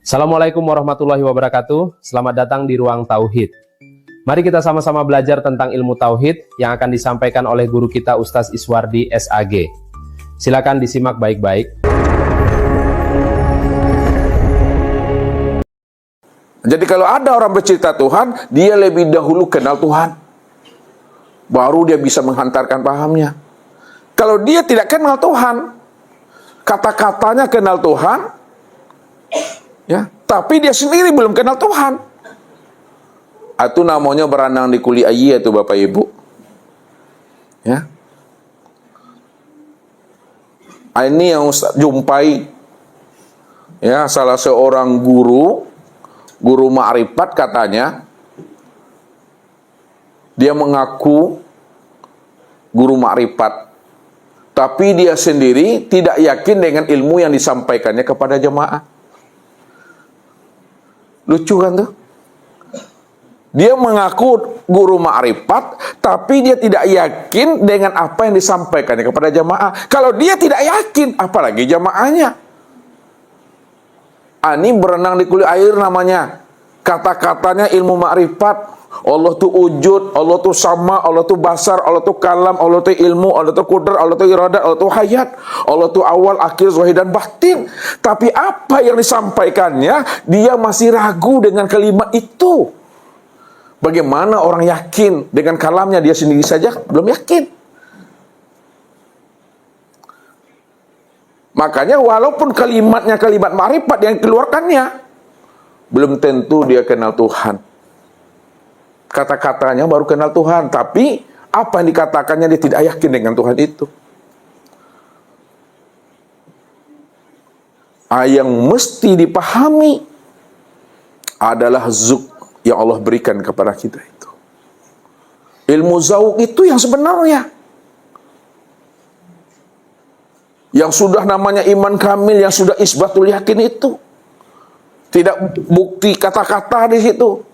Assalamualaikum warahmatullahi wabarakatuh. Selamat datang di Ruang Tauhid. Mari kita sama-sama belajar tentang ilmu Tauhid yang akan disampaikan oleh guru kita Ustadz Iswardi SAG. Silakan disimak baik-baik. Jadi kalau ada orang bercerita Tuhan, dia lebih dahulu kenal Tuhan. Baru dia bisa menghantarkan pahamnya. Kalau dia tidak kenal Tuhan, kata-katanya kenal Tuhan, ya, tapi dia sendiri belum kenal Tuhan. Itu namanya berenang di kuli ayi itu Bapak Ibu. Ya. Ini yang Ustaz jumpai, ya, salah seorang guru ma'rifat katanya. Dia mengaku guru ma'rifat, tapi dia sendiri tidak yakin dengan ilmu yang disampaikannya kepada jemaah. Lucu kan tuh? Dia mengaku guru ma'rifat, tapi dia tidak yakin dengan apa yang disampaikannya kepada jamaah. Kalau dia tidak yakin, apalagi jamaahnya. Ini berenang di kulit air namanya. Kata-katanya ilmu ma'rifat. Allah tuh wujud, Allah tuh sama, Allah tuh basar, Allah tuh kalam, Allah tuh ilmu, Allah tuh qudar, Allah tuh iradat, Allah tuh hayat, Allah tuh awal, akhir, zahir, dan batin. Tapi apa yang disampaikannya, dia masih ragu dengan kalimat itu. Bagaimana orang yakin dengan kalamnya, dia sendiri saja belum yakin. Makanya walaupun kalimatnya kalimat ma'rifat yang dikeluarkannya, belum tentu dia kenal Tuhan. Kata-katanya baru kenal Tuhan, tapi apa yang dikatakannya dia tidak yakin dengan Tuhan itu. Yang mesti dipahami adalah zuk yang Allah berikan kepada kita itu. Ilmu zauk itu yang sebenarnya, yang sudah namanya iman kamil, yang sudah isbatul yakin itu. Tidak bukti kata-kata di situ.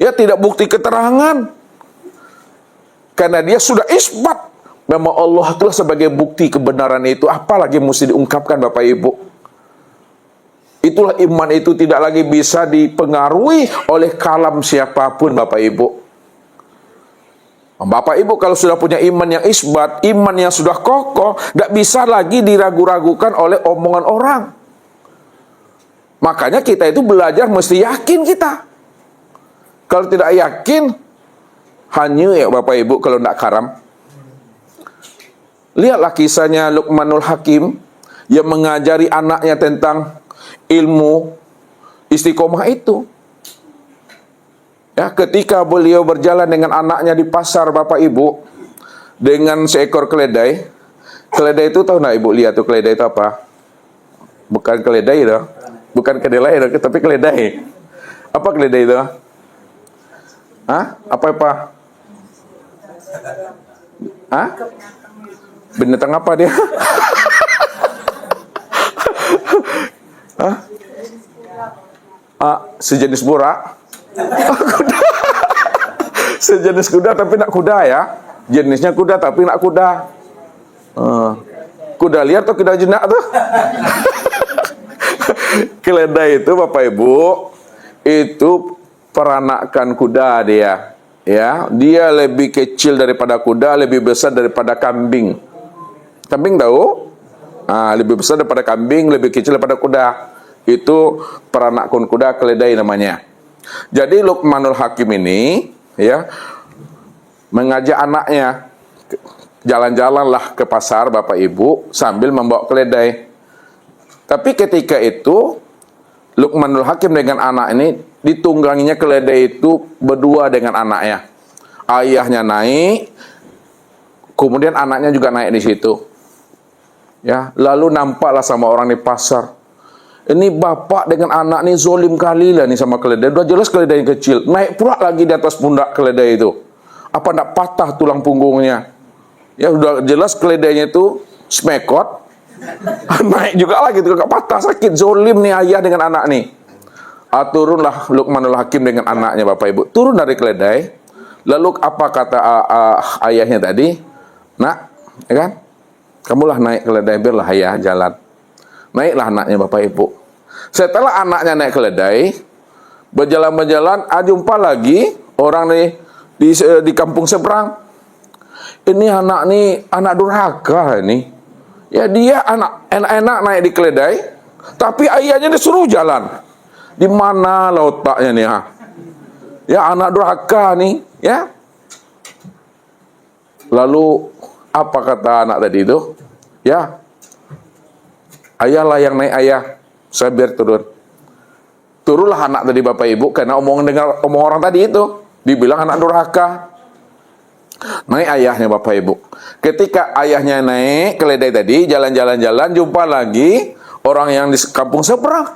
Ya, tidak bukti keterangan. Karena dia sudah isbat memang Allah itulah sebagai bukti kebenaran itu. Apalagi mesti diungkapkan Bapak Ibu. Itulah iman itu tidak lagi bisa dipengaruhi oleh kalam siapapun Bapak Ibu. Bapak Ibu kalau sudah punya iman yang isbat, iman yang sudah kokoh, tidak bisa lagi diragu-ragukan oleh omongan orang. Makanya kita itu belajar mesti yakin kita. Kalau tidak yakin, hanya ya Bapak Ibu kalau tidak karam. Lihatlah kisahnya Luqmanul Hakim yang mengajari anaknya tentang ilmu istiqomah itu. Ya, ketika beliau berjalan dengan anaknya di pasar Bapak Ibu dengan seekor keledai. Keledai itu tahu nggak Ibu lihat tuh keledai itu apa? Bukan keledai dah. Bukan kedelai dah, tapi keledai. Apa keledai itu? Hah? Apa? Hah? Binatang apa dia? Hah? Sejenis buruk. Kuda. Sejenis kuda tapi nak kuda ya. Jenisnya kuda tapi nak kuda. Kuda liar atau kuda jinak tuh? Keledai itu Bapak Ibu, itu peranakan kuda dia. Ya, dia lebih kecil daripada kuda, lebih besar daripada kambing. Kambing tahu? Lebih besar daripada kambing, lebih kecil daripada kuda. Itu peranakan kuda, keledai namanya. Jadi Luqmanul Hakim ini, ya, mengajak anaknya jalan-jalanlah ke pasar Bapak Ibu sambil membawa keledai. Tapi ketika itu Luqmanul Hakim dengan anak ini ditungganginya keledai itu berdua dengan anaknya. Ayahnya naik, kemudian anaknya juga naik di situ. Ya, lalu nampaklah sama orang di pasar. Ini bapak dengan anak ini zolim kali lah nih sama keledai. Udah jelas keledai yang kecil, naik pula lagi di atas pundak keledai itu. Apa nak patah tulang punggungnya? Ya udah jelas keledainya itu smekot. Naik juga lagi tuh, patah, sakit, zolim nih ayah dengan anak nih. Turunlah Luqmanul Hakim dengan anaknya Bapak Ibu. Turun dari keledai. Lalu apa kata ayahnya tadi? Nak, ya kan? Kamulah naik keledai biarlah ayah jalan. Naiklah anaknya Bapak Ibu. Setelah anaknya naik keledai, berjalan-berjalan, jumpa lagi orang nih di kampung seberang. Ini anak durhaka ini. Ya dia enak-enak naik di keledai, tapi ayahnya disuruh jalan. Di mana letaknya nih? Ya anak durhaka nih, ya. Lalu apa kata anak tadi itu? Ya, ayahlah yang naik ayah, saya biar turun. Turunlah anak tadi Bapak Ibu, karena omong orang tadi itu, dibilang anak durhaka. Naik ayahnya Bapak Ibu. Ketika ayahnya naik keledai tadi, jalan-jalan-jalan, jumpa lagi orang yang di kampung seberang.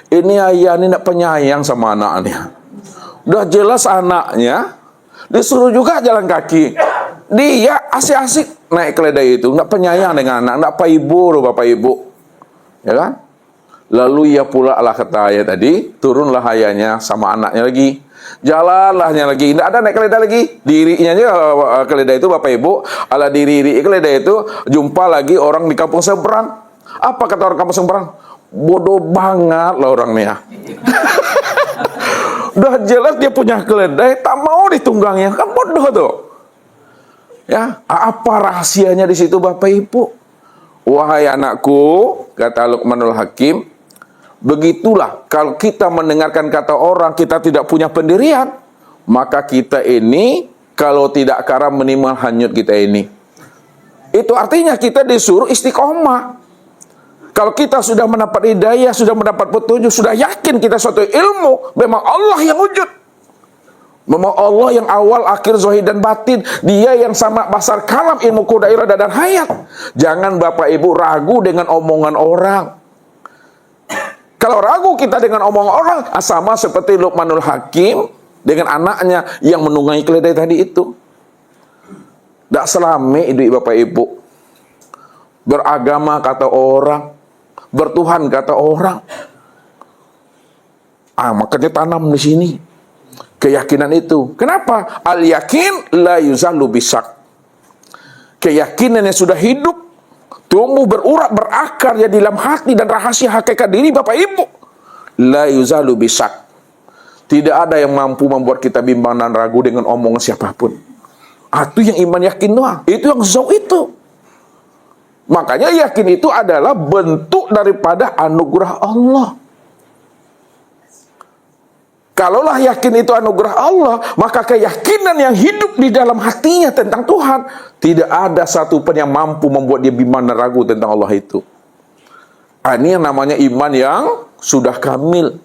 Ini ayah ini tidak penyayang sama anaknya. Udah jelas anaknya disuruh juga jalan kaki. Dia asik-asik naik keledai itu, nggak penyayang dengan anak, nggak Bapak Ibu, ya kan? Lalu ia pula lah kata ayah tadi, turunlah ayahnya sama anaknya lagi, jalanlahnya lagi, nggak ada naik keledai lagi, dirinya aja keledai itu Bapak Ibu, ala diri keledai itu, jumpa lagi orang di kampung seberang. Apa kata orang kampung seberang? Bodoh banget lah orangnya. Udah jelas dia punya keledai, tak mau ditunggangnya, kan bodoh tuh. Ya, apa rahasianya di situ Bapak Ibu? Wahai anakku, kata Luqmanul Hakim, begitulah kalau kita mendengarkan kata orang, kita tidak punya pendirian, maka kita ini kalau tidak karam menimbul hanyut kita ini. Itu artinya kita disuruh istiqomah. Kalau kita sudah mendapat hidayah, sudah mendapat petunjuk, sudah yakin kita suatu ilmu, memang Allah yang wujud. Memang Allah yang awal, akhir, zahir dan batin. Dia yang sama basar kalam, ilmu kuda, irada dan hayat. Jangan Bapak Ibu ragu dengan omongan orang. Kalau ragu kita dengan omongan orang, sama seperti Luqmanul Hakim dengan anaknya yang menunggangi keledai tadi itu. Tak selame itu Bapak Ibu. Beragama kata orang, bertuhan kata orang. Makanya tanam di sini keyakinan itu. Kenapa? Al-yakin la yuzalu bisak. Keyakinan yang sudah hidup, tumbuh, berurat, berakar ya di dalam hati dan rahasia hakikat diri Bapak Ibu. La yuzalu bisak. Tidak ada yang mampu membuat kita bimbang dan ragu dengan omongan siapapun. Itu yang iman yakin doang. Itu yang zau itu. Makanya yakin itu adalah bentuk daripada anugerah Allah. Kalaulah yakin itu anugerah Allah, maka keyakinan yang hidup di dalam hatinya tentang Tuhan, tidak ada satupun yang mampu membuat dia bimbang dan ragu tentang Allah itu. Ini yang namanya iman yang sudah kamil.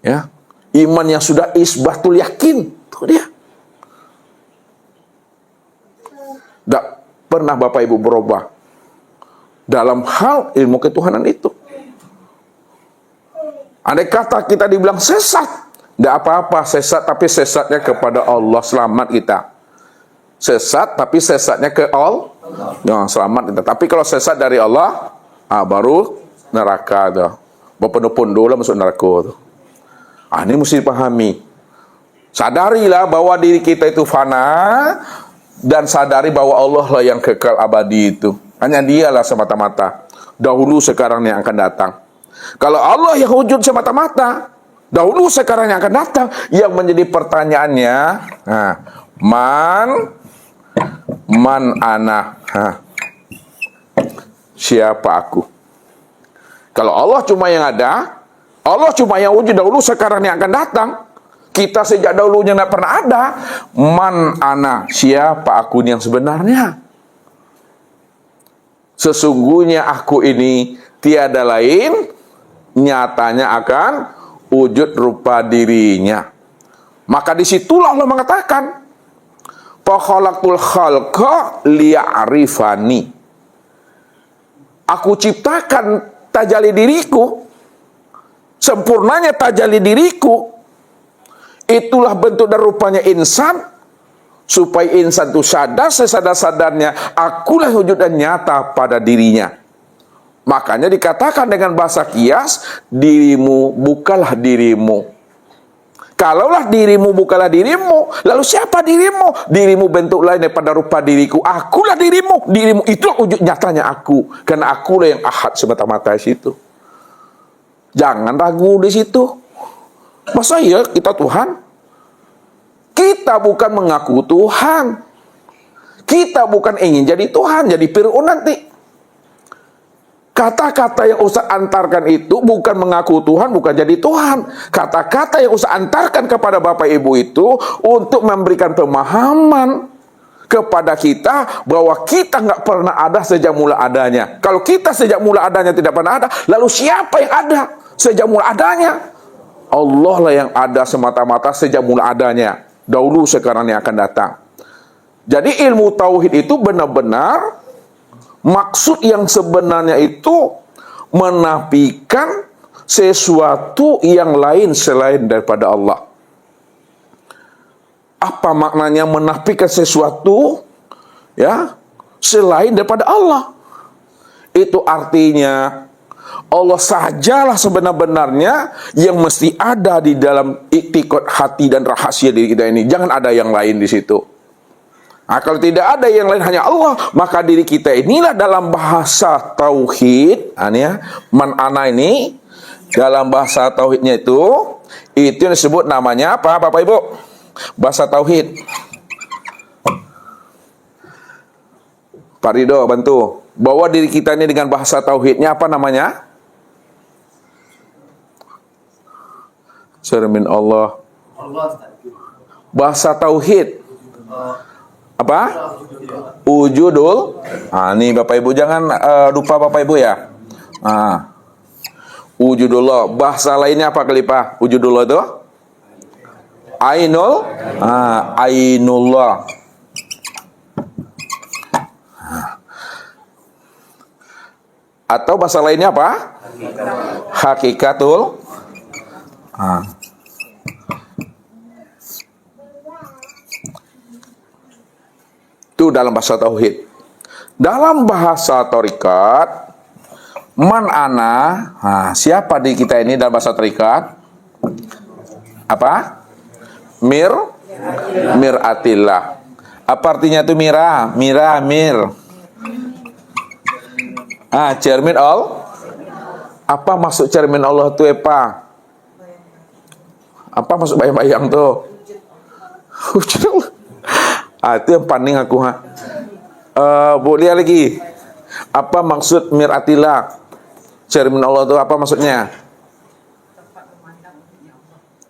Ya, iman yang sudah isbatul yakin. Itu dia. Tidak pernah Bapak Ibu berubah dalam hal ilmu ketuhanan itu. Andai kata kita dibilang sesat, tidak apa-apa sesat, tapi sesatnya kepada Allah, selamat kita. Sesat, tapi sesatnya ke Allah, ya, selamat kita. Tapi kalau sesat dari Allah, baru neraka tuh. Berpenuh-penuh lah masuk neraka tuh. Ini mesti dipahami. Sadarilah bahwa diri kita itu fana, dan sadari bahwa Allah lah yang kekal abadi itu. Hanya dialah semata-mata. Dahulu, sekarang, yang akan datang. Kalau Allah yang wujud semata-mata, dahulu, sekarang, yang akan datang, yang menjadi pertanyaannya, man ana, siapa aku? Kalau Allah cuma yang ada, Allah cuma yang wujud dahulu, sekarang, yang akan datang, kita sejak dahulunya tidak pernah ada. Man ana, siapa aku yang sebenarnya? Sesungguhnya aku ini tiada lain, nyatanya akan wujud rupa dirinya. Maka disitulah Allah mengatakan, fa khalaqtul khalqa liya'rifani. Aku ciptakan tajalli diriku, sempurnanya tajalli diriku, itulah bentuk dan rupanya insan, supaya insan itu sadar sesadar-sadarnya akulah wujud dan nyata pada dirinya. Makanya dikatakan dengan bahasa kias, dirimu bukalah dirimu. Kalaulah dirimu bukalah dirimu, lalu siapa dirimu? Dirimu bentuk lain daripada rupa diriku. Akulah dirimu. Dirimu itu wujud nyatanya aku. Karena akulah yang ahad semata-mata di situ. Jangan ragu di situ. Masa iya kita Tuhan? Kita bukan mengaku Tuhan. Kita bukan ingin jadi Tuhan, jadi Fir'aun nanti. Kata-kata yang Ustaz antarkan itu bukan mengaku Tuhan, bukan jadi Tuhan. Kata-kata yang Ustaz antarkan kepada Bapak Ibu itu untuk memberikan pemahaman kepada kita bahwa kita nggak pernah ada sejak mula adanya. Kalau kita sejak mula adanya tidak pernah ada, lalu siapa yang ada sejak mula adanya? Allah lah yang ada semata-mata sejak mula adanya. Dahulu, sekarang, yang akan datang. Jadi ilmu tauhid itu benar-benar maksud yang sebenarnya itu menafikan sesuatu yang lain selain daripada Allah. Apa maknanya menafikan sesuatu ya selain daripada Allah? Itu artinya Allah sajalah sebenar-benarnya yang mesti ada di dalam iktikad hati dan rahasia diri kita ini. Jangan ada yang lain di situ. Nah, kalau tidak ada yang lain, hanya Allah, maka diri kita inilah dalam bahasa tauhid, man ana ini dalam bahasa tauhidnya itu yang disebut namanya apa, Bapak Ibu? Bahasa tauhid. Pak Ridho bantu. Bawa diri kita ini dengan bahasa tauhidnya apa namanya? Cermin Allah. Bahasa tauhid. Apa? Wujudul. Ini Bapak Ibu jangan lupa Bapak Ibu ya. Wujudullah. Bahasa lainnya apa Khalifah? Wujudullah itu? Ainul. Ainullah. Atau bahasa lainnya apa? Hakikatul. Itu dalam bahasa tauhid. Dalam bahasa tarikat, man ana, siapa di kita ini dalam bahasa tarikat? Apa? Miratillah. Apa artinya itu mir? Cermin Allah. Apa maksud cermin Allah itu apa? Apa maksud bayang-bayang tuh? Itu yang paling aku boleh lagi. Apa maksud miratillah? Cermin Allah itu apa maksudnya?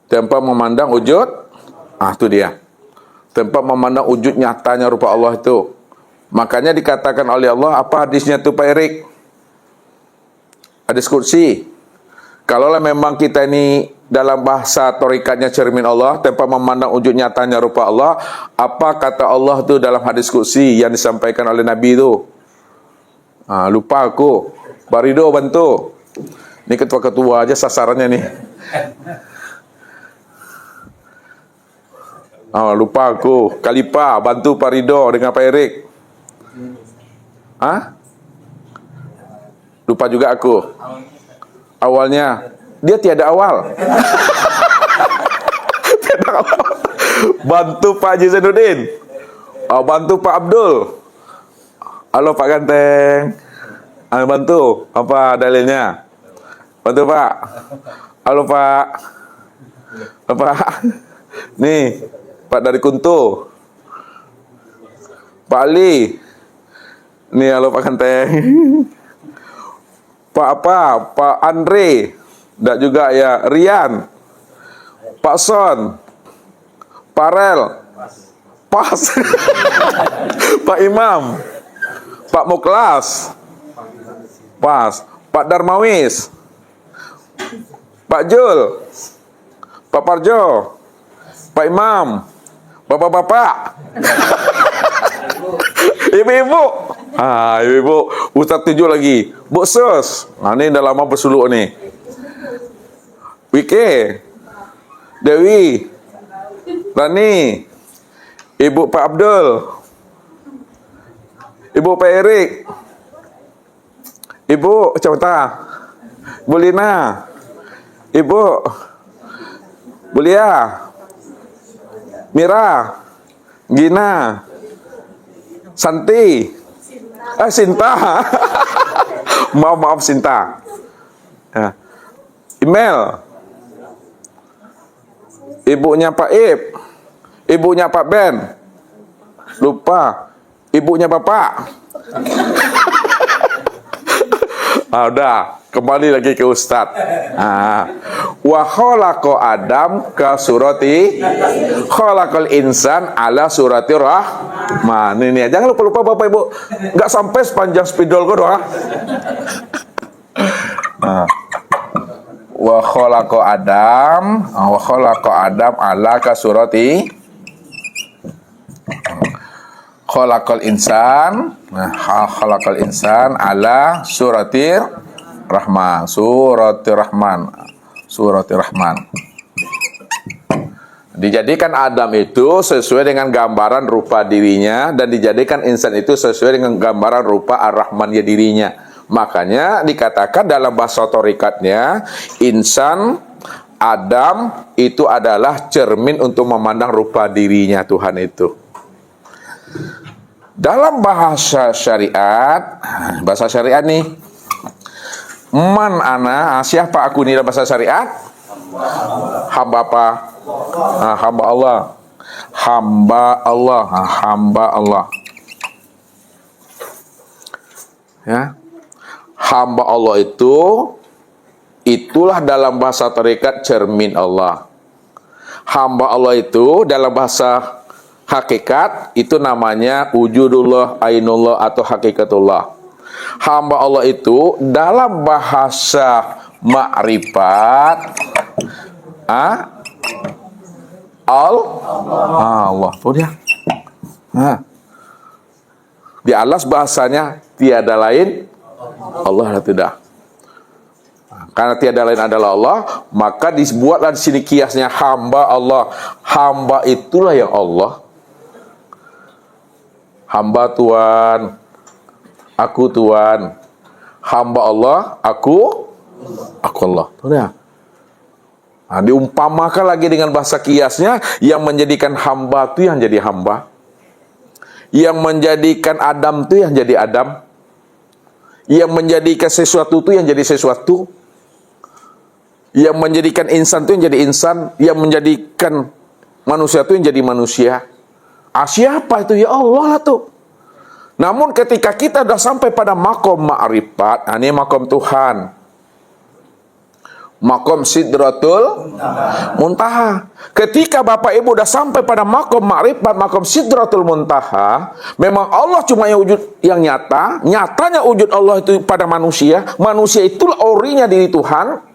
Tempat memandang wujud. Itu dia. Tempat memandang wujud nyatanya rupa Allah itu. Makanya dikatakan oleh Allah, apa hadisnya itu Pak Erik? Hadis kursi. Kalaulah memang kita ini dalam bahasa torikatnya cermin Allah, tempat memandang wujud nyatanya rupa Allah, apa kata Allah itu dalam hadis kursi yang disampaikan oleh Nabi itu? Lupa aku. Barido bantu. Ini ketua-ketua aja sasarannya nih. Lupa aku. Khalifah bantu Pak Ridho dengan Pak Erik. Lupa juga aku. Awalnya dia tiada awal. Tiada awal. Bantu Pak Haji Zainuddin. Bantu Pak Abdul. Halo Pak Ganteng. Bantu. Apa dalilnya? Bantu Pak. Halo Pak. Pak. Nih, Pak dari Kuntu. Pak Ali. Nih, halo Pak Ganteng. Pak apa? Pak Andre. Dan juga ya Rian. Pak Son. Pak Rel. Pas. Pak Imam. Pak Muklas. Pas. Pak Darmawis. Pak Jul. Pak Parjo. Pak Imam. Bapak-bapak. Ibu-ibu. Ibu-ibu. Ustaz 7 lagi. Bu Sus. Ini dah lama bersuluk nih. Wike. Dewi. Rani. Ibu Pak Abdul. Ibu Pak Erik. Ibu Cawta. Bu Lina. Ibu Bulia. Mira. Gina. Santi. Sinta. Maaf Sinta. Email. Ibunya Pak Ip. Ibunya Pak Ben. Lupa. Ibunya Bapak. Udah, kembali lagi ke Ustadz. Wa khalaqa Adam ka surati khalaqal insan ala surati Rahman. Ini ya. Jangan lupa Bapak Ibu. Enggak sampai sepanjang spidol kok doa. Wa khalaqa Adam ala ka surati khalaqal insan. Khalaqal insan ala suratir Rahman. Suratir Rahman. Dijadikan Adam itu sesuai dengan gambaran rupa dirinya, dan dijadikan insan itu sesuai dengan gambaran rupa Ar-Rahman ya dirinya. Makanya dikatakan dalam bahasa torikatnya, insan Adam itu adalah cermin untuk memandang rupa dirinya Tuhan itu. Dalam bahasa syariat nih, man ana, siapa aku nih dalam bahasa syariat? Hamba apa? Hamba Allah. Hamba Allah. Ya. Hamba Allah itulah dalam bahasa tarekat cermin Allah. Hamba Allah itu dalam bahasa hakikat itu namanya wujudullah, ainullah atau hakikatullah. Hamba Allah itu dalam bahasa ma'rifat Allah. Tuh dia. Di alas bahasanya tiada lain Allah tidak. Karena tiada lain adalah Allah, maka dibuatlah di sini kiasnya hamba Allah. Hamba itulah yang Allah. Hamba Tuhan, aku Tuhan. Hamba Allah, aku Allah. Tuh ya. Nah, diumpamakan lagi dengan bahasa kiasnya, yang menjadikan hamba itu yang jadi hamba, yang menjadikan Adam itu yang jadi Adam, yang menjadikan sesuatu itu yang jadi sesuatu, yang menjadikan insan itu yang jadi insan, yang menjadikan manusia itu yang jadi manusia. Siapa itu? Ya Allah lah tuh. Namun ketika kita sudah sampai pada makom ma'rifat, ini makom Tuhan, makom sidratul muntaha. Ketika Bapak Ibu sudah sampai pada makom ma'rifat, makom sidratul muntaha, memang Allah cuma yang wujud yang nyata. Nyatanya wujud Allah itu pada manusia. Manusia itulah orinya diri Tuhan.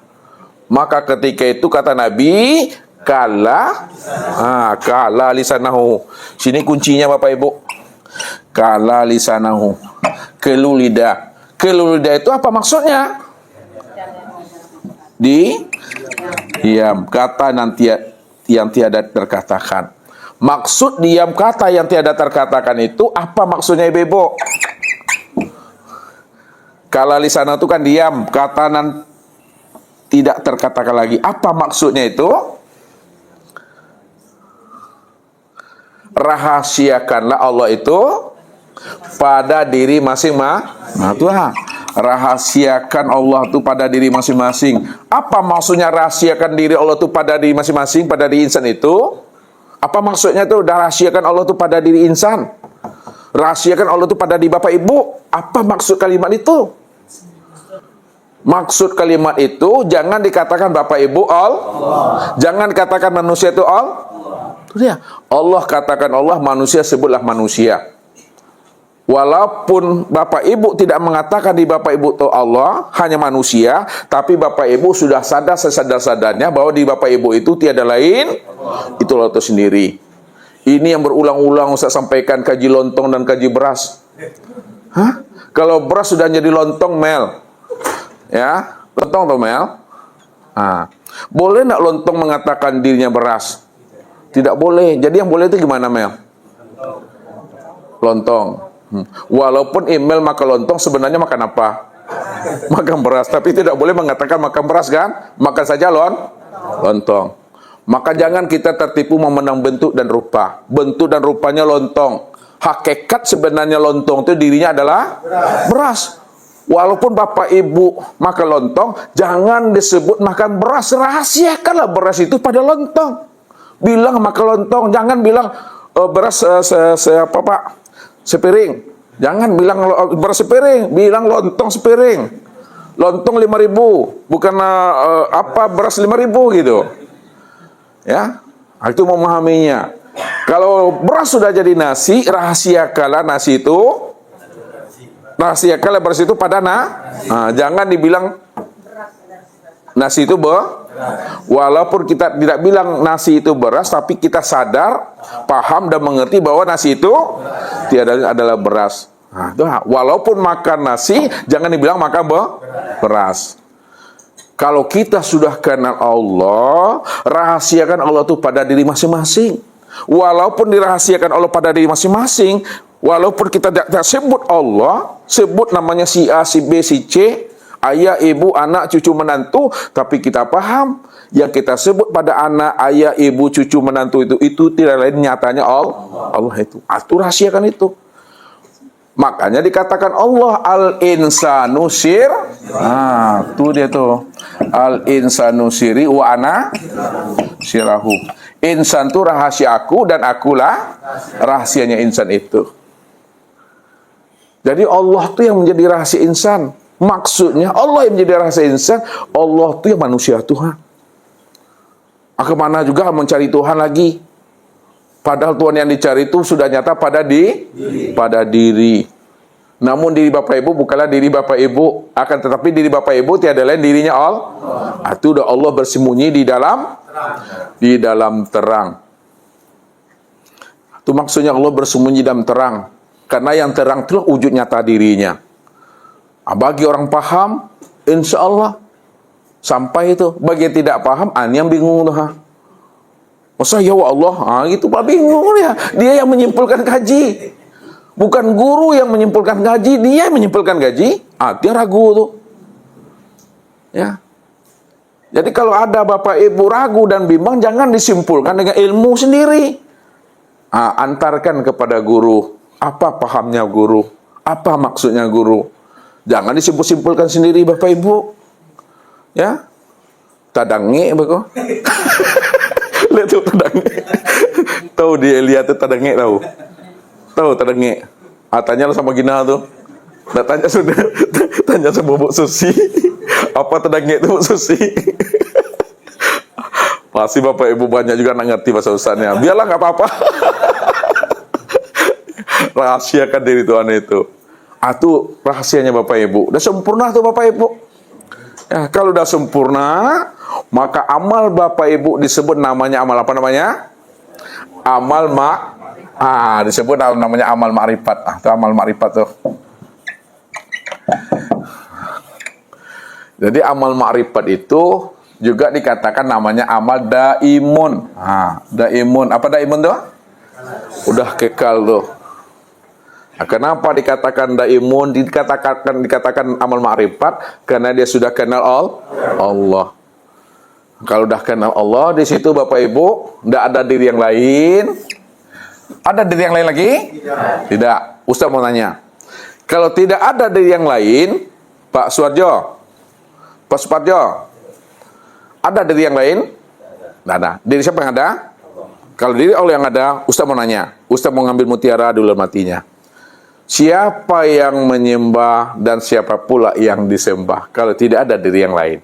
Maka ketika itu kata Nabi, kala lisanahu. Sini kuncinya Bapak Ibu. Kala lisanahu. Kelulida. Kelulida itu apa maksudnya? Diam, kata nanti yang tiada terkatakan. Maksud diam kata yang tiada terkatakan itu apa maksudnya Ibu? Kala lisana itu kan diam, kata tidak terkatakan lagi. Apa maksudnya itu? Rahasiakanlah Allah itu pada diri masing-masing. Rahasiakan Allah itu pada diri masing-masing. Apa maksudnya rahasiakan diri Allah itu pada diri masing-masing, pada diri insan itu? Apa maksudnya itu rahasiakan Allah itu pada diri insan? Rahasiakan Allah itu pada diri Bapak Ibu. Apa maksud kalimat itu? Maksud kalimat itu jangan dikatakan Bapak Ibu Allah. Jangan katakan manusia itu Allah. Itu dia. Allah katakan Allah, manusia sebutlah manusia. Walaupun Bapak Ibu tidak mengatakan di Bapak Ibu itu Allah, hanya manusia, tapi Bapak Ibu sudah sadar sesadar-sadarnya bahwa di Bapak Ibu itu tiada lain, itu Allah itu sendiri. Ini yang berulang-ulang Ustaz sampaikan, kaji lontong dan kaji beras. Kalau beras sudah jadi lontong, Mel. Ya, lontong atau Mel? Boleh nak lontong mengatakan dirinya beras? Tidak boleh. Jadi yang boleh itu gimana, Mel? Lontong. Walaupun email makan lontong, sebenarnya makan apa? Makan beras. Tapi tidak boleh mengatakan makan beras kan? Makan saja lontong. Maka jangan kita tertipu memandang bentuk dan rupa. Bentuk dan rupanya lontong. Hakikat sebenarnya lontong itu dirinya adalah beras. Walaupun bapak ibu makan lontong, jangan disebut makan beras. Rahasiakanlah beras itu pada lontong. Bilang makan lontong, jangan bilang beras apa pak, sepiring. Jangan bilang beras sepiring, bilang lontong sepiring. Lontong 5.000, bukan beras 5.000 gitu. Ya, itu memahaminya. Kalau beras sudah jadi nasi, rahasiakanlah nasi itu. Rahasiakanlah beras itu pada jangan dibilang nasi itu walaupun kita tidak bilang nasi itu beras, tapi kita sadar, paham dan mengerti bahwa nasi itu tiada adalah beras. Nah, itu, walaupun makan nasi, jangan dibilang makan beras. Kalau kita sudah kenal Allah, rahasiakan Allah itu pada diri masing-masing. Walaupun dirahasiakan Allah pada diri masing-masing, walaupun kita tidak sebut Allah, sebut namanya si A, si B, si C, ayah, ibu, anak, cucu, menantu, tapi kita paham yang kita sebut pada anak, ayah, ibu, cucu, menantu itu tidak lain nyatanya Allah itu. Itu rahasiakan itu. Makanya dikatakan Allah al-insanu sir. Itu dia tuh. Al-insanu siri wa ana sirahu. Insan itu rahasia aku dan akulah rahasianya insan itu. Jadi Allah itu yang menjadi rahasia insan. Maksudnya Allah yang menjadi rahasia insan, Allah itu yang manusia Tuhan. Kemana juga mencari Tuhan lagi. Padahal Tuhan yang dicari itu sudah nyata pada diri. Namun diri Bapak Ibu bukanlah diri Bapak Ibu, akan tetapi diri Bapak Ibu tiada lain dirinya Allah. Itu udah Allah bersembunyi di dalam terang. Itu maksudnya Allah bersembunyi dalam terang. Karena yang terang itu wujud nyata dirinya. Bagi orang paham, insya Allah sampai itu. Bagi yang tidak paham, yang bingung tuh. Masa ya Allah, gitu Pak, bingung ya. Dia yang menyimpulkan gaji. Bukan guru yang menyimpulkan gaji, dia yang menyimpulkan gaji. Dia ragu tuh. Ya. Jadi kalau ada Bapak Ibu ragu dan bimbang, jangan disimpulkan dengan ilmu sendiri. Antarkan kepada guru. Apa pahamnya guru? Apa maksudnya guru? Jangan disimpul-simpulkan sendiri Bapak Ibu. Ya. Tadange bako. Lihat tuh tadange. Tahu dia lihat tuh tadange tahu. Tahu tadange. Tanya sama Gina tuh. Tanya sudah. Tanya sama Bu Susi. Apa tadange itu Bu Susi? Pasti Bapak Ibu banyak juga nggak ngerti bahasa Ustaznya. Biarlah nggak apa-apa. Rahasiakan diri Tuhan itu. Itu rahasianya Bapak Ibu. Udah sempurna tuh Bapak Ibu. Ya, kalau udah sempurna, maka amal Bapak Ibu disebut namanya amal apa namanya? Amal disebut namanya amal ma'rifat. Itu amal ma'rifat tuh. Jadi amal ma'rifat itu juga dikatakan namanya amal daimun. Daimun. Apa daimun tuh? Udah kekal tuh. Kenapa dikatakan daimun, dikatakan amal ma'rifat? Karena dia sudah kenal Allah. Kalau udah kenal Allah, di situ Bapak Ibu tidak ada diri yang lain. Ada diri yang lain lagi? Tidak. Ustaz mau nanya. Kalau tidak ada diri yang lain, Pak Suwarjo, Pak Suparjo, ada diri yang lain? Tidak ada. Diri siapa yang ada? Kalau diri Allah yang ada, Ustaz mau nanya. Ustaz mau ngambil mutiara dulu matinya. Siapa yang menyembah dan siapa pula yang disembah? Kalau tidak ada diri yang lain.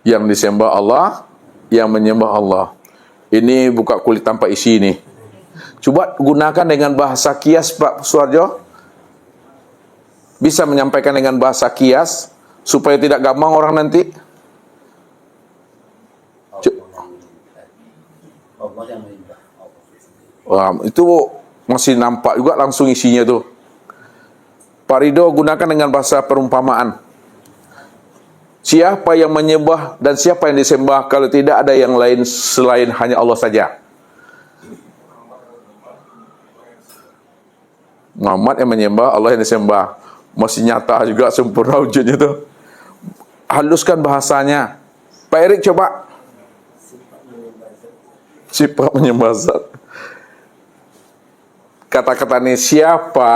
Yang disembah Allah, yang menyembah Allah. Ini buka kulit tanpa isi nih. Coba gunakan dengan bahasa kias Pak Suwarjo. Bisa menyampaikan dengan bahasa kias supaya tidak gampang orang nanti. Wah, itu masih nampak juga langsung isinya tuh. Pak Ridho gunakan dengan bahasa perumpamaan. Siapa yang menyembah dan siapa yang disembah kalau tidak ada yang lain selain hanya Allah saja? Muhammad yang menyembah, Allah yang disembah. Masih nyata juga sempurna wujudnya tuh. Haluskan bahasanya. Pak Erik coba. Sifat menyembah zat. Kata-kata ini siapa?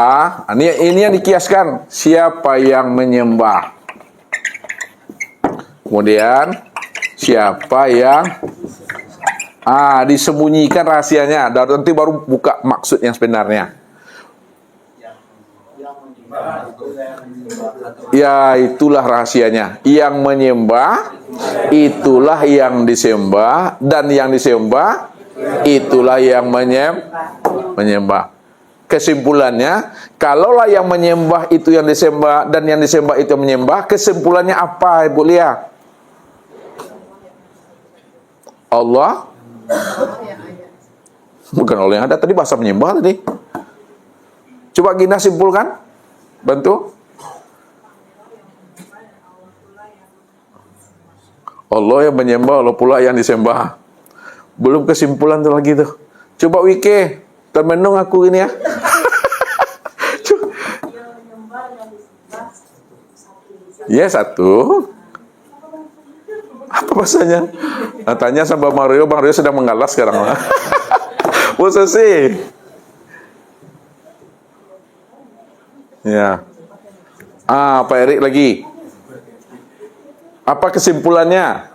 Ini yang dikiaskan. Siapa yang menyembah? Kemudian siapa yang disembunyikan rahasianya. Dan nanti baru buka maksud yang sebenarnya. Ya, itulah rahasianya. Yang menyembah, itulah yang disembah, dan yang disembah, itulah yang menyembah. Kesimpulannya, kalaulah yang menyembah itu yang disembah, dan yang disembah itu yang menyembah, kesimpulannya apa, Ibu Lia? Allah, bukan Allah yang ada, tadi bahasa menyembah tadi. Coba Gina simpulkan, bantu. Allah yang menyembah, Allah pula yang disembah. Belum kesimpulan tuh lagi tuh. Coba Wike, termenung aku ini ya. Ya, satu. Apa bahasanya? Nah, tanya sama Bang Rio sedang mengalas sekarang. Posisi. Ya. Pak Erik lagi. Apa kesimpulannya?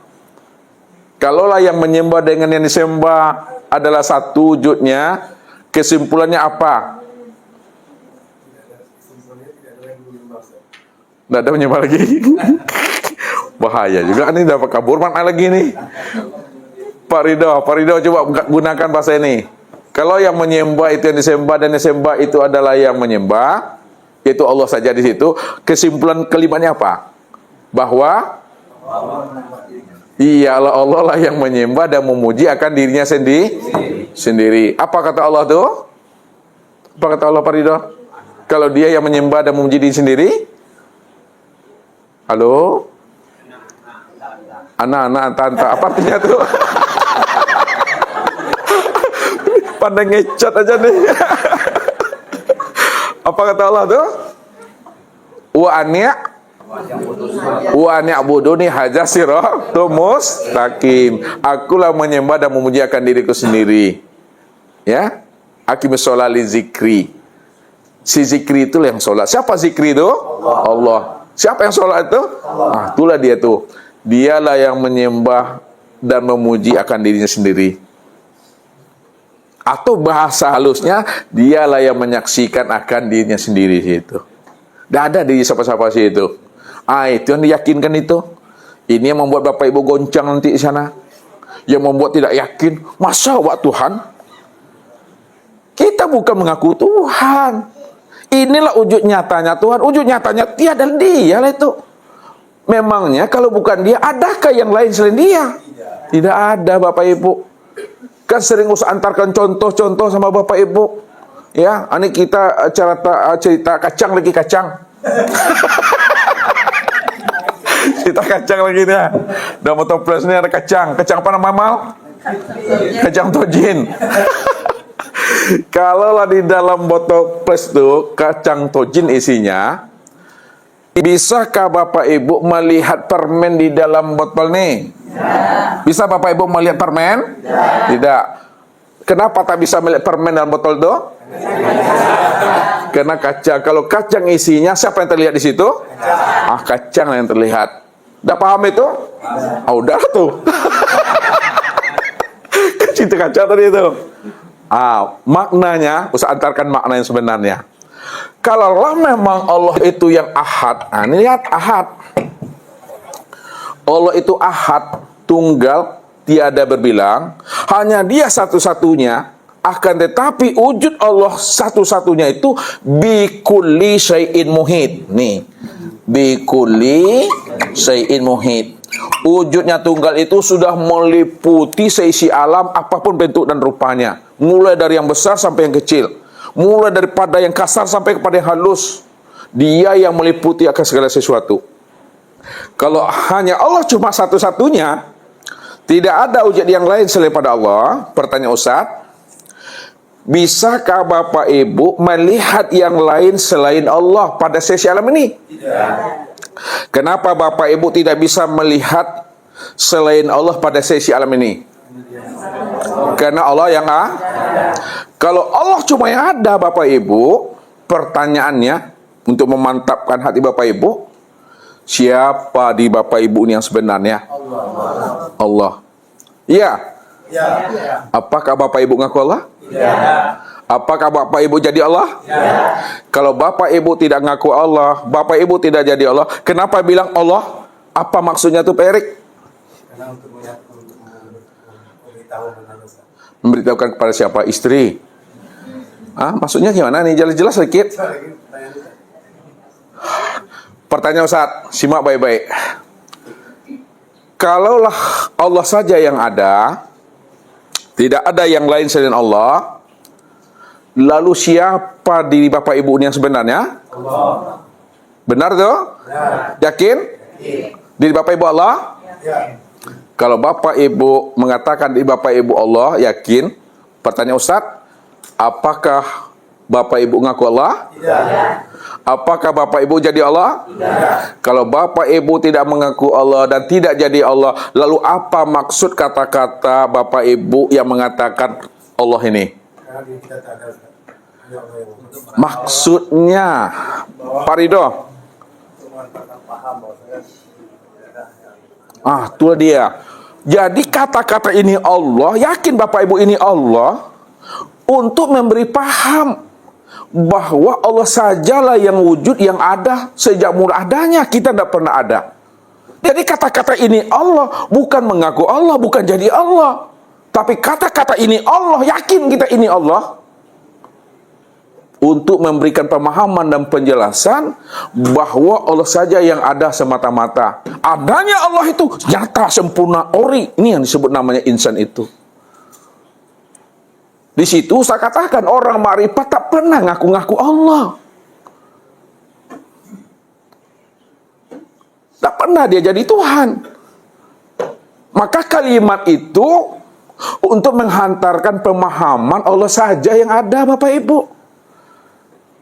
Kalaulah yang menyembah dengan yang disembah adalah satu wujudnya, kesimpulannya apa? Tidak ada menyembah lagi. Bahaya juga ini, dapat kabur mana lagi nih. Pak Ridho coba gunakan bahasa ini. Kalau yang menyembah itu yang disembah, dan disembah itu adalah yang menyembah, yaitu Allah saja di situ. Kesimpulan kelimanya apa? Bahwa iyalah Allah lah yang menyembah dan memuji akan dirinya sendiri. Apa kata Allah tuh? Apa kata Allah, Pak Ridho? Kalau dia yang menyembah dan memuji diri sendiri? Halo? Anak, tante, apa artinya tuh? Pandang ngecot aja nih. Apa kata Allah tuh? Wa ni'buduni haja siratal mustaqim. Akulah menyembah dan memuji akan diriku sendiri. Ya? Aqimis sholat li zikri. Si zikri itu yang sholat. Siapa zikri itu? Allah. Siapa yang sholat itu? Itulah dia tuh. Dialah yang menyembah dan memuji akan dirinya sendiri. Atau bahasa halusnya, dialah yang menyaksikan akan dirinya sendiri itu. Tidak ada di siapa-siapa sih itu. Itu yang diyakinkan itu. Ini yang membuat Bapak Ibu goncang nanti di sana. Yang membuat tidak yakin. Masa Tuhan? Kita bukan mengaku Tuhan. Inilah wujud nyatanya Tuhan. Wujud nyatanya tiada dia lah itu. Memangnya kalau bukan dia, adakah yang lain selain dia? Tidak ada, Bapak Ibu. Kan sering usah antarkan contoh-contoh sama Bapak Ibu. Ya, ini kita cerita kacang lagi kacang. Cerita kacang lagi nih. Dalam Motoples ini ada kacang. Kacang apa nama Mal? Kacang tojin. Kalaulah di dalam botol plas itu kacang tojin isinya, bisakah Bapak Ibu melihat permen di dalam botol nih? Bisa Bapak Ibu melihat permen? Tidak. Kenapa tak bisa melihat permen dalam botol itu? Karena kacang. Kalau kacang isinya, siapa yang terlihat di situ? Kacang yang terlihat. Udah paham itu? Udah tuh. Cinta kacang tadi itu. Maknanya, usah antarkan makna yang sebenarnya. Kalaulah memang Allah itu yang ahad, ini lihat ahad. Allah itu ahad, tunggal, tiada berbilang, hanya dia satu-satunya, akan tetapi wujud Allah satu-satunya itu bikulli syai'in muhit. Nih, bikulli syai'in muhit. Wujudnya tunggal itu sudah meliputi seisi alam apapun bentuk dan rupanya. Mulai dari yang besar sampai yang kecil. Mulai daripada yang kasar sampai kepada yang halus. Dia yang meliputi akan segala sesuatu. Kalau hanya Allah cuma satu-satunya, tidak ada wujud yang lain selain pada Allah. Pertanyaan Ustaz, bisakah Bapak Ibu melihat yang lain selain Allah pada sesi alam ini? Tidak. Kenapa Bapak Ibu tidak bisa melihat selain Allah pada sesi alam ini? Karena Allah yang Kalau Allah cuma yang ada, Bapak Ibu, pertanyaannya untuk memantapkan hati Bapak Ibu, siapa di Bapak Ibu ini yang sebenarnya? Allah. Ya. Apakah Bapak Ibu ngaku Allah? Apakah Bapak Ibu jadi Allah? Kalau Bapak Ibu tidak ngaku Allah, Bapak Ibu tidak jadi Allah, kenapa bilang Allah? Apa maksudnya tuh, Pak Erik? Karena untuk Memberitahukan kepada siapa? Istri. Maksudnya gimana nih? Jelas-jelas sedikit. Pertanyaan Ustaz, simak baik-baik. Kalaulah Allah saja yang ada, tidak ada yang lain selain Allah, lalu siapa diri Bapak Ibu ini yang sebenarnya? Allah. Benar tuh? Yakin? Diri Bapak Ibu Allah? Kalau Bapak Ibu mengatakan diri Bapak Ibu Allah, yakin? Pertanyaan Ustaz, apakah Bapak Ibu ngaku Allah? Apakah Bapak Ibu jadi Allah? Kalau Bapak Ibu tidak mengaku Allah dan tidak jadi Allah, lalu apa maksud kata-kata Bapak Ibu yang mengatakan Allah ini? Karena diri kita tak ada. Hanya Allah yang Maksudnya, Pak Ridho, untuk mengantarkan paham bahwasanya itulah dia. Jadi kata-kata ini Allah, yakin Bapak Ibu ini Allah, untuk memberi paham bahwa Allah sajalah yang wujud, yang ada sejak mula adanya, kita tidak pernah ada. Jadi kata-kata ini Allah, bukan mengaku Allah, bukan jadi Allah, tapi kata-kata ini Allah, yakin kita ini Allah, untuk memberikan pemahaman dan penjelasan bahwa Allah saja yang ada semata-mata. Adanya Allah itu nyata, sempurna, ori. Ini yang disebut namanya insan itu. Di situ saya katakan orang makrifat tak pernah ngaku-ngaku Allah. Tak pernah dia jadi Tuhan. Maka kalimat itu untuk menghantarkan pemahaman Allah saja yang ada, Bapak Ibu.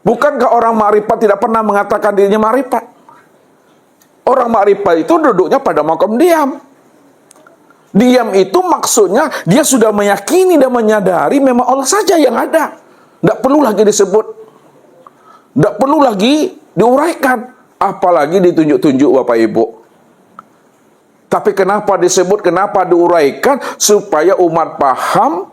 Bukankah orang makrifat tidak pernah mengatakan dirinya makrifat? Orang makrifat itu duduknya pada makom diam. Diam itu maksudnya dia sudah meyakini dan menyadari memang Allah saja yang ada. Tidak perlu lagi disebut. Tidak perlu lagi diuraikan. Apalagi ditunjuk-tunjuk Bapak Ibu. Tapi kenapa disebut, kenapa diuraikan? Supaya umat paham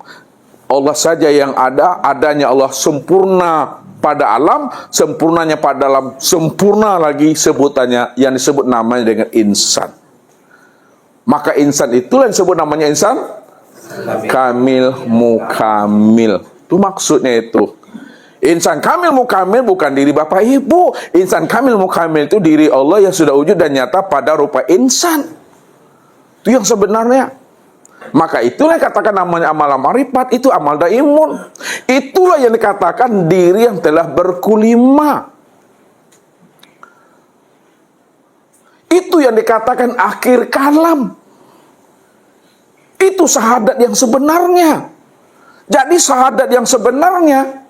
Allah saja yang ada, adanya Allah sempurna pada alam, sempurnanya pada alam, sempurna lagi sebutannya yang disebut namanya dengan insan. Maka insan itulah yang disebut namanya insan kamil mukamil. Itu maksudnya itu. Insan kamil mukamil bukan diri Bapak Ibu. Insan kamil mukamil itu diri Allah yang sudah wujud dan nyata pada rupa insan. Itu yang sebenarnya. Maka itulah yang katakan namanya amal marifat, itu amal daimun. Itulah yang dikatakan diri yang telah berkulima. Itu yang dikatakan akhir kalam. Itu syahadat yang sebenarnya. Jadi syahadat yang sebenarnya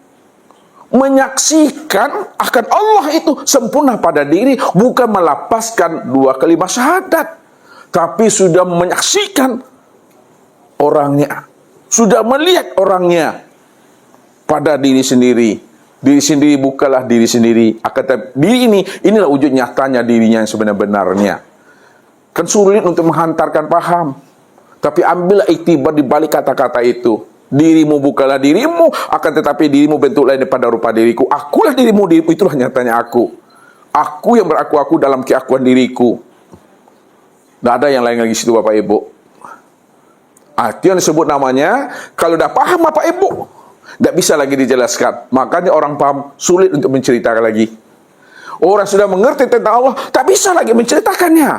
menyaksikan akan Allah itu sempurna pada diri, bukan melapaskan dua kalimat syahadat, tapi sudah menyaksikan orangnya, sudah melihat orangnya pada diri sendiri. Diri sendiri bukanlah diri sendiri. Akan diri inilah wujud nyatanya dirinya yang sebenarnya. Kan sulit untuk menghantarkan paham. Tapi ambillah iktibar di balik kata-kata itu. Dirimu bukanlah dirimu, akan tetapi dirimu bentuk lain daripada rupa diriku. Akulah dirimu, itulah nyatanya aku. Aku yang beraku-aku dalam keakuan diriku. Tidak ada yang lain lagi situ Bapak Ibu. Itu yang disebut namanya, kalau dah paham Bapak Ibu, tidak bisa lagi dijelaskan. Makanya orang paham sulit untuk menceritakan lagi. Orang sudah mengerti tentang Allah, tak bisa lagi menceritakannya.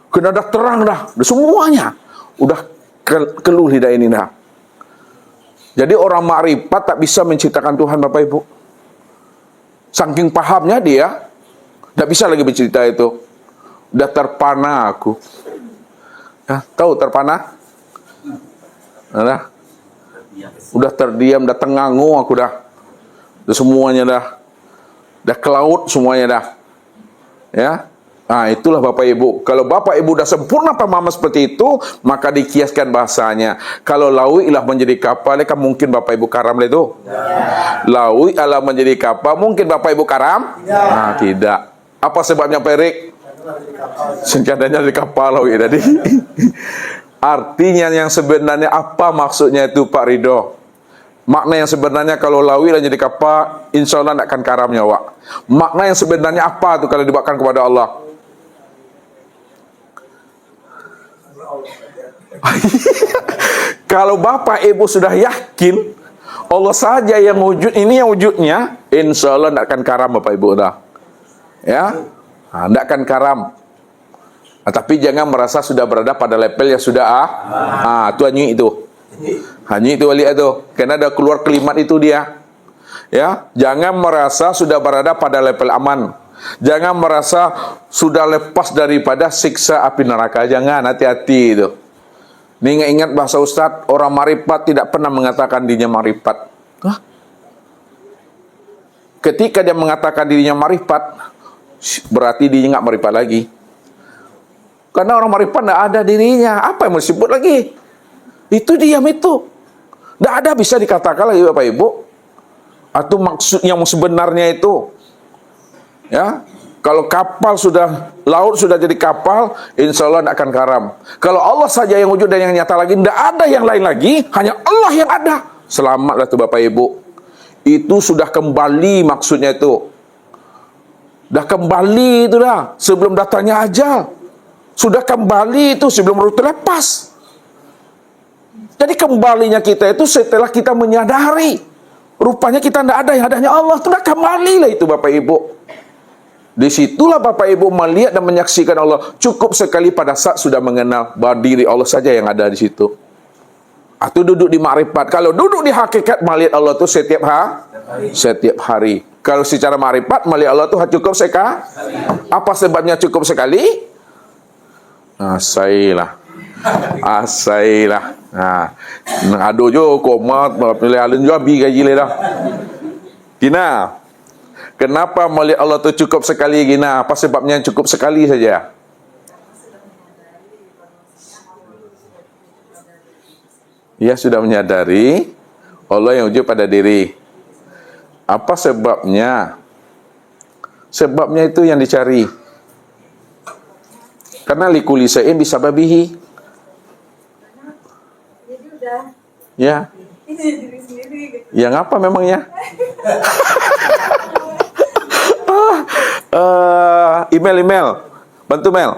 Kena dah terang dah semuanya. Udah keluh lidah ini dah. Jadi orang makrifat tak bisa menceritakan Tuhan Bapak Ibu. Saking pahamnya dia, tak bisa lagi bercerita itu. Udah terpana aku. Ya, tahu terpana? Nah, udah terdiam, udah tengangu aku dah. Udah semuanya dah. Dah ke laut semuanya dah. Ya. Nah, itulah Bapak Ibu. Kalau Bapak Ibu dah sempurna pemahaman seperti itu, maka dikiaskan bahasanya. Kalau lawi ilah menjadi kapal, kan mungkin Bapak Ibu karam lah itu. Lawi ilah menjadi kapal, mungkin Bapak Ibu karam? Nah, tidak. Apa sebabnya Perik? Senjatanya di kapal lawi tadi. Artinya yang sebenarnya apa maksudnya itu Pak Ridho? Makna yang sebenarnya kalau lawi dan jadi kapal, insya Allah tidak akan karam nyawa. Makna yang sebenarnya apa itu kalau dibawakan kepada Allah? Kalau Bapak Ibu sudah yakin Allah saja yang wujud, ini yang wujudnya, insya Allah tidak akan karam Bapak Ibu dah. Ya, tidak akan karam. Tapi jangan merasa sudah berada pada level yang sudah itu hanya itu. Hanya itu wali itu. Karena ada keluar kalimat itu dia. Ya, jangan merasa sudah berada pada level aman. Jangan merasa sudah lepas daripada siksa api neraka. Jangan, hati-hati itu. Ini ingat bahasa Ustaz, orang marifat tidak pernah mengatakan dirinya marifat. Ketika dia mengatakan dirinya marifat, berarti dirinya nggak marifat lagi. Karena orang marifat tidak ada dirinya. Apa yang mau disebut lagi? Itu diam itu. Tidak ada bisa dikatakan lagi Bapak Ibu. Atau maksud yang sebenarnya itu. Ya, kalau kapal sudah, laut sudah jadi kapal, insya Allah tidak akan karam. Kalau Allah saja yang wujud dan yang nyata lagi, tidak ada yang lain lagi, hanya Allah yang ada. Selamatlah tuh Bapak Ibu. Itu sudah kembali maksudnya itu. Dah kembali itu dah. Sebelum datangnya ajal. Sudah kembali itu sebelum rute lepas. Jadi kembalinya kita itu setelah kita menyadari. Rupanya kita tidak ada yang adanya Allah. Sudah kembali lah itu Bapak Ibu. Disitulah Bapak Ibu melihat dan menyaksikan Allah. Cukup sekali pada saat sudah mengenal bahwa diri Allah saja yang ada di situ. Atau duduk di makrifat. Kalau duduk di hakikat melihat Allah itu setiap hari. Kalau secara makrifat melihat Allah itu cukup sekali. Apa sebabnya cukup sekali? Asailah. Nah, ada jo komat pilih alun jo abi gaji le dah. Gina. Kenapa melihat Allah itu cukup sekali gina? Apa sebabnya cukup sekali saja? Ia sudah menyadari Allah yang wujud pada diri. Apa sebabnya? Sebabnya itu yang dicari. Karena likuli syai'in bisababihi. Jadi udah. Ya. Ini diri sendiri gitu. Yang apa memangnya? Email. Bantu Mel.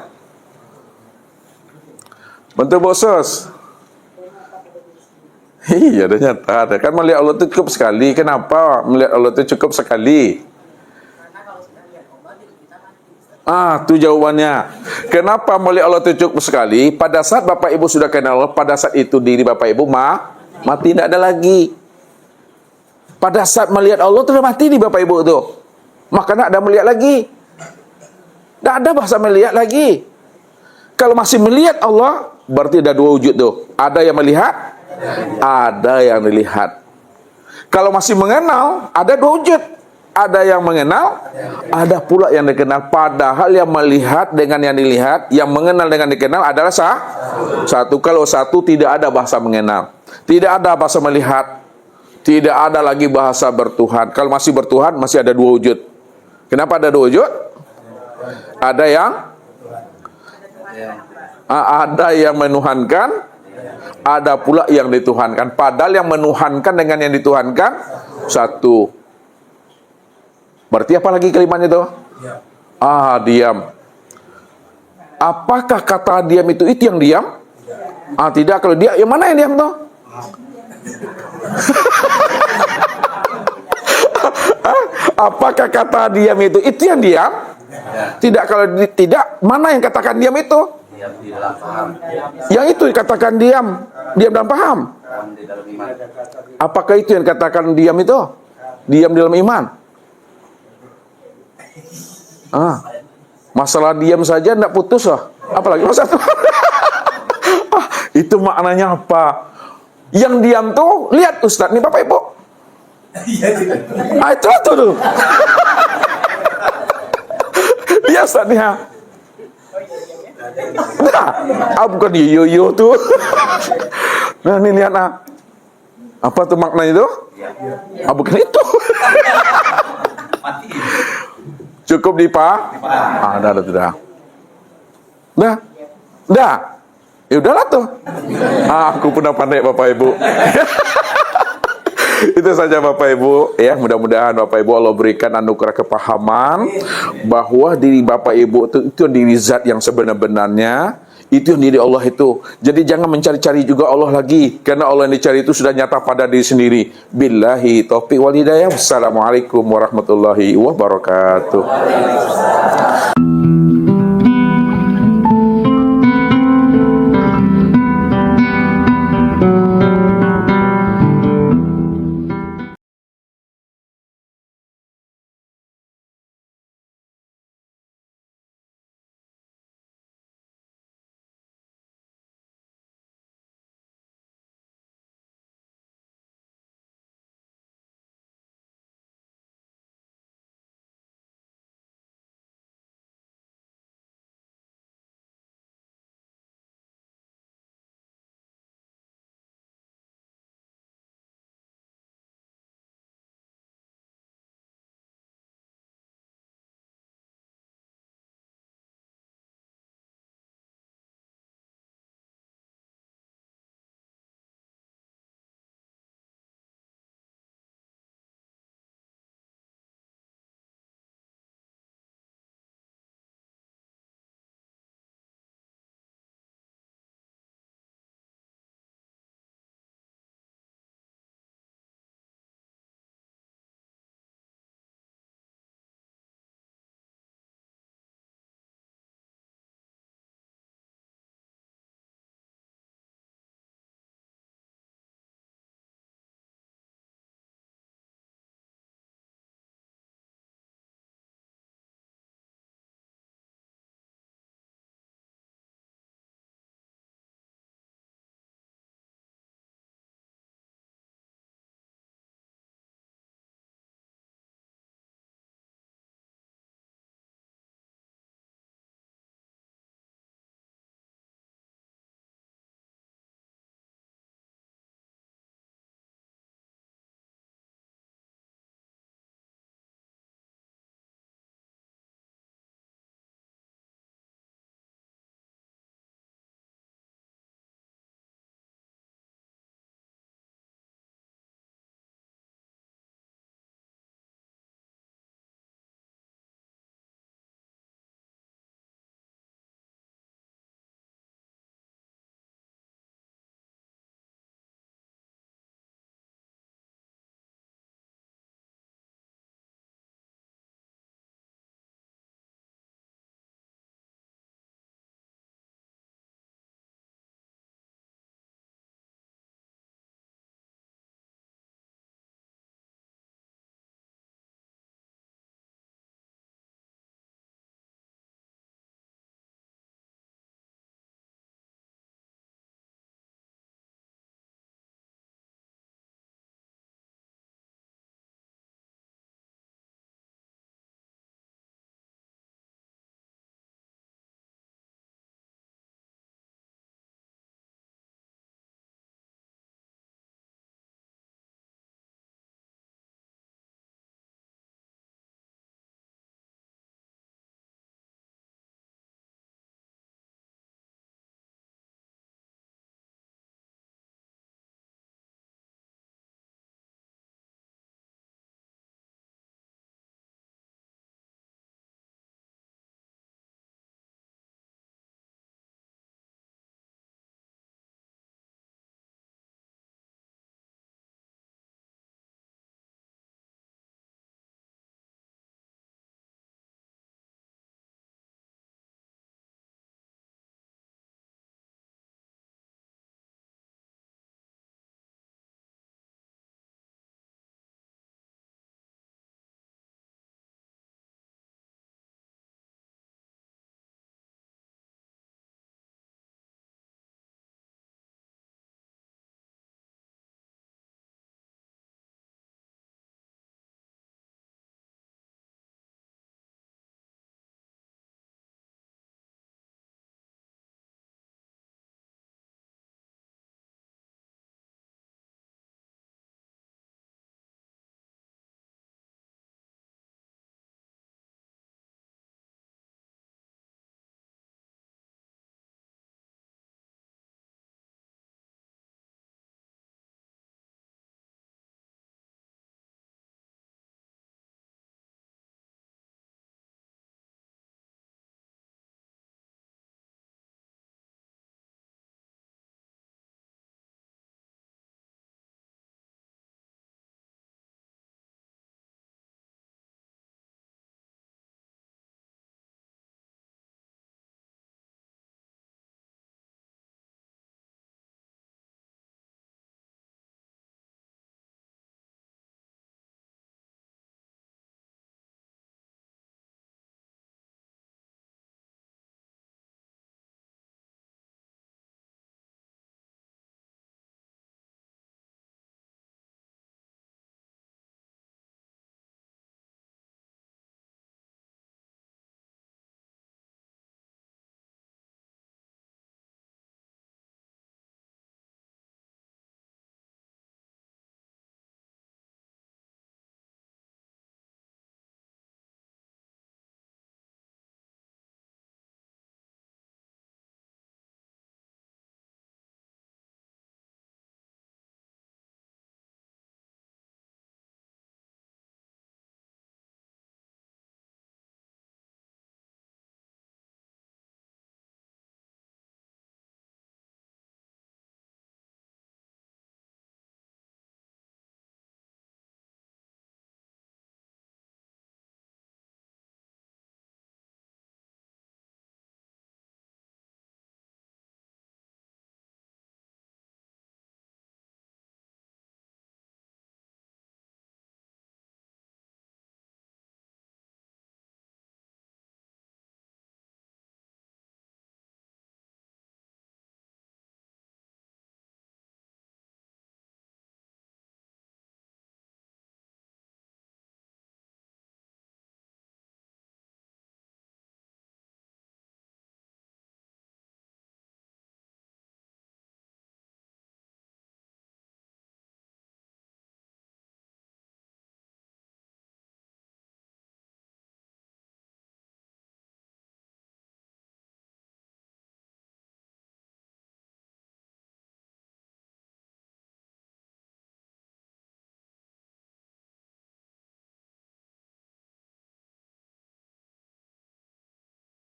Bantu bosos. Iya, ada nyata. Ada. Kan melihat Allah itu cukup sekali. Kenapa melihat Allah itu cukup sekali? Itu jawabannya. Kenapa melihat Allah itu cukup sekali? Pada saat Bapak Ibu sudah kenal Allah, pada saat itu diri Bapak Ibu mati, tidak ada lagi. Pada saat melihat Allah itu sudah mati di Bapak Ibu itu. Maka tidak ada melihat lagi. Tidak ada bahasa melihat lagi. Kalau masih melihat Allah, berarti ada dua wujud tuh. Ada yang melihat, ada yang dilihat. Kalau masih mengenal, ada dua wujud. Ada yang mengenal, ada pula yang dikenal. Padahal yang melihat dengan yang dilihat, yang mengenal dengan dikenal adalah satu. Kalau satu tidak ada bahasa mengenal, tidak ada bahasa melihat, tidak ada lagi bahasa bertuhan. Kalau masih bertuhan, masih ada dua wujud. Kenapa ada dua wujud? Ada yang menuhankan, ada pula yang dituhankan. Padahal yang menuhankan dengan yang dituhankan satu. Berarti apa lagi kalimatnya itu? Diam. Apakah kata diam itu yang diam? Tidak. Kalau dia, yang mana yang diam tuh? Apakah kata diam itu yang diam? Tidak. Kalau tidak, mana yang katakan diam itu? Diam di dalam paham. Yang itu dikatakan diam dalam paham. Di dalam iman. Apakah itu yang katakan diam itu? Diam di dalam iman. Masalah diam saja tidak putus lah. Apalagi masalah itu maknanya apa? Yang diam tuh, lihat Ustaz nih Bapak Ibu. Itu tuh. Lihat Ustaz nih. Nah, bukan yo tuh. Nah, ini lihat nah. Apa tuh makna itu? Bukan itu. Mati. Cukup dah. Dah. Ya udahlah tuh. Aku pernah pandai Bapak Ibu. Itu saja Bapak Ibu ya, mudah-mudahan Bapak Ibu Allah berikan anugerah kepahaman bahwa diri Bapak Ibu itu diri zat yang sebenar-benarnya, itu yang diri Allah itu. Jadi jangan mencari-cari juga Allah lagi, karena Allah yang dicari itu sudah nyata pada diri sendiri. Billahi taufiq wal hidayah. Wassalamualaikum warahmatullahi wabarakatuh.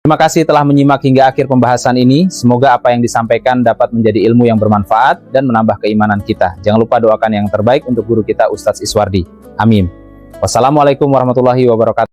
Terima kasih telah menyimak hingga akhir pembahasan ini. Semoga apa yang disampaikan dapat menjadi ilmu yang bermanfaat dan menambah keimanan kita. Jangan lupa doakan yang terbaik untuk guru kita Ustadz Iswardi. Amin. Wassalamualaikum warahmatullahi wabarakatuh.